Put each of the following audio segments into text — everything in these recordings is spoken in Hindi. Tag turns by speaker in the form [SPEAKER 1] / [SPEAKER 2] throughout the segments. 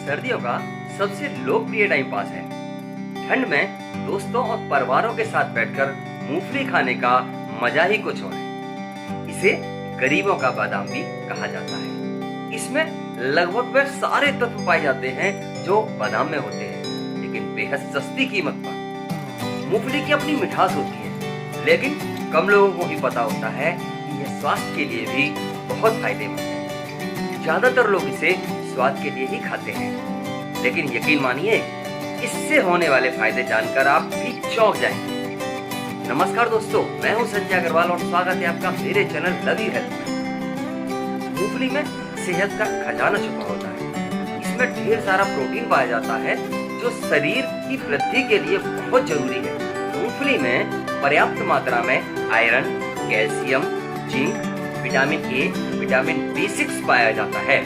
[SPEAKER 1] सर्दियों का सबसे लोकप्रिय टाइम पास है। ठंड में दोस्तों और परिवारों के साथ बैठकर मूंगफली खाने का मजा ही कुछ और है। इसे गरीबों का बादाम भी कहा जाता है। इसमें लगभग वे सारे तत्व पाए जाते हैं जो बादाम में होते हैं, लेकिन बेहद सस्ती कीमत पर। मूंगफली की अपनी मिठास होती है, लेकिन कम लोगों को ही पता होता है कि यह स्वास्थ्य के लिए भी बहुत फायदेमंद है। ज्यादातर लोग इसे स्वाद के लिए ही खाते हैं, लेकिन यकीन मानिए इससे होने वाले फायदे जानकर आप भी चौंक जाएंगे। नमस्कार दोस्तों, मैं हूं संजय अग्रवाल और स्वागत है आपका मेरे चैनल लवी हेल्थ में। मूंगफली में सेहत का खजाना छुपा होता है। इसमें ढेर सारा प्रोटीन पाया जाता है जो शरीर की वृद्धि के लिए बहुत जरूरी है। मूंगफली में पर्याप्त मात्रा में iron, calcium, zinc, vitamin A, vitamin B6 पाया जाता है।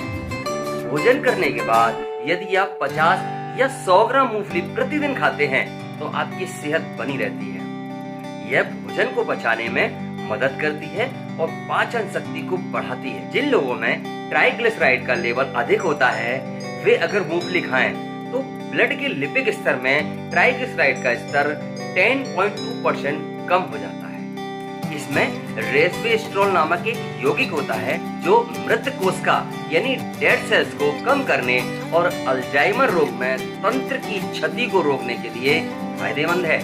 [SPEAKER 1] भोजन करने के बाद यदि आप 50 या 100 ग्राम मूंगफली प्रतिदिन खाते हैं तो आपकी सेहत बनी रहती है। यह भोजन को पचाने में मदद करती है और पाचन शक्ति को बढ़ाती है। जिन लोगों में ट्राइग्लिसराइड का लेवल अधिक होता है वे अगर मूंगफली खाएं तो ब्लड के लिपिड स्तर में ट्राइग्लिसराइड का स्तर 10.2% कम हो जाता है। इसमें रेस्वेस्ट्रोल नामक एक यौगिक होता है जो मृत कोशिका यानी डेड सेल्स को कम करने और अल्जाइमर रोग में तंत्र की क्षति को रोकने के लिए फायदेमंद है।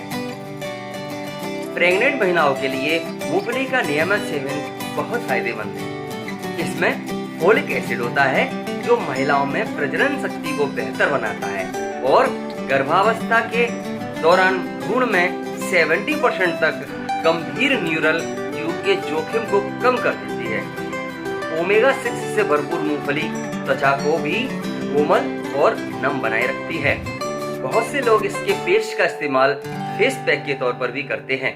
[SPEAKER 1] प्रेग्नेंट महिलाओं के लिए मूंगफली का नियमित सेवन बहुत फायदेमंद है। इसमें फोलिक एसिड होता है जो महिलाओं में प्रजनन शक्ति को बेहतर बनाता है और गर्भावस्था के दौरान भ्रूण में 70% तक गंभीर न्यूरल ट्यूब के जोखिम को कम कर देती है। ओमेगा 6 से भरपूर मूंगफली त्वचा को भी कोमल और नम बनाए रखती है। बहुत से लोग इसके पेस्ट का इस्तेमाल फेस पैक के तौर पर भी करते हैं।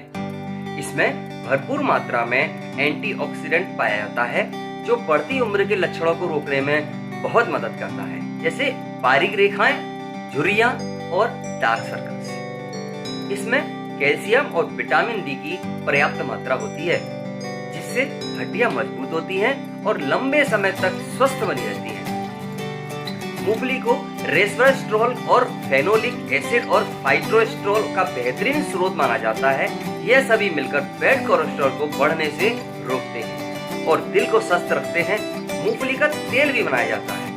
[SPEAKER 1] इसमें भरपूर मात्रा में एंटीऑक्सीडेंट पाया जाता है जो बढ़ती उम्र के लक्षणों को रोकने में बहुत मदद करता है, जैसे बारीक रेखाएं, झुर्रियां और डार्क सर्कल्स। इसमें कैल्शियम और विटामिन डी की पर्याप्त मात्रा होती है जिससे हड्डियां मजबूत होती हैं और लंबे समय तक स्वस्थ बनी रहती हैं। मूंगफली को रेस्वेस्ट्रोल और फेनोलिक एसिड और फाइटोस्ट्रोल का बेहतरीन स्रोत माना जाता है। यह सभी मिलकर बैड कोलेस्ट्रॉल को बढ़ने से रोकते हैं और दिल को स्वस्थ रखते हैं। मूंगफली का तेल भी बनाया जाता है।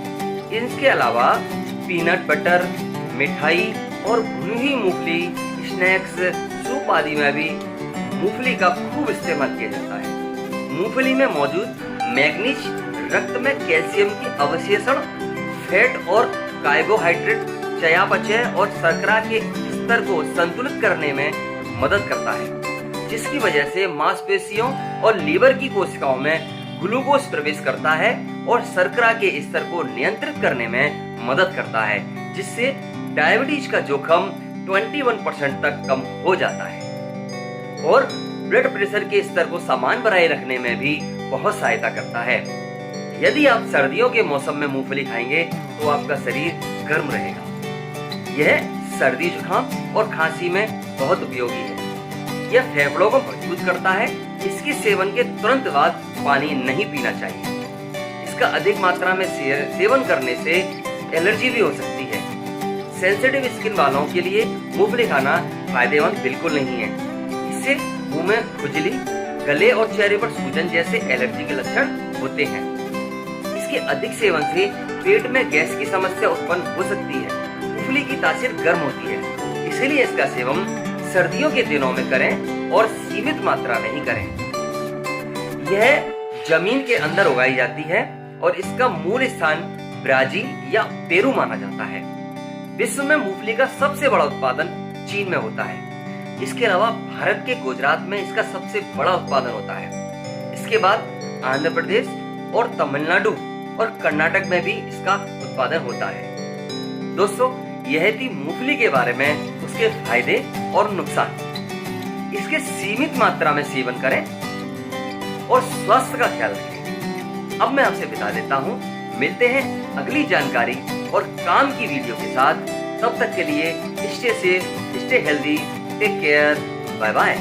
[SPEAKER 1] इसके अलावा पीनट बटर, मिठाई और भुनी हुई मूंगफली, स्नैक्स, सूप आदि में भी मूंगफली का खूब इस्तेमाल किया जाता है। मूंगफली में मौजूद मैग्नीज रक्त में कैल्शियम की अवशेषण, फैट और कार्बोहाइड्रेट चयापचय और शर्करा के स्तर को संतुलित करने में मदद करता है, जिसकी वजह से मांसपेशियों और लीवर की कोशिकाओं में ग्लूकोज प्रवेश करता है और शर्करा के स्तर को नियंत्रित करने में मदद करता है, जिससे डायबिटीज का जोखिम 21% तक कम हो जाता है और ब्लड प्रेशर के स्तर को समान बनाए रखने में भी बहुत सहायता करता है। यदि आप सर्दियों के मौसम में मूंगफली खाएंगे तो आपका शरीर गर्म रहेगा। यह सर्दी, जुकाम और खांसी में बहुत उपयोगी है। यह फेफड़ों को मजबूत करता है। इसके सेवन के तुरंत बाद पानी नहीं पीना चाहिए। इसका अधिक मात्रा में सेवन करने से एलर्जी भी हो सकती है। सेंसिटिव स्किन वालों के लिए मूंगफली खाना फायदेमंद बिल्कुल नहीं है। इससे मुंह में खुजली, गले और चेहरे पर सूजन जैसे एलर्जी के लक्षण होते हैं। इसके अधिक सेवन से पेट में गैस की समस्या उत्पन्न हो सकती है। मूंगफली की तासीर गर्म होती है, इसलिए इसका सेवन सर्दियों के दिनों में करें और सीमित मात्रा में ही करें। यह जमीन के अंदर उगाई जाती है और इसका मूल स्थान ब्राजील या पेरू माना जाता है। विश्व में मूंगफली का सबसे बड़ा उत्पादन चीन में होता है। इसके अलावा भारत के गुजरात में इसका सबसे बड़ा उत्पादन होता है। इसके बाद आंध्र प्रदेश और तमिलनाडु और कर्नाटक में भी इसका उत्पादन होता है। दोस्तों, यह थी मूंगफली के बारे में उसके फायदे और नुकसान। इसके सीमित मात्रा में सेवन करें और स्वास्थ्य का ख्याल रखें। अब मैं आपसे विदा देता हूँ। मिलते हैं अगली जानकारी और काम की वीडियो के साथ। तब तक के लिए stay safe, stay healthy, take care, bye bye.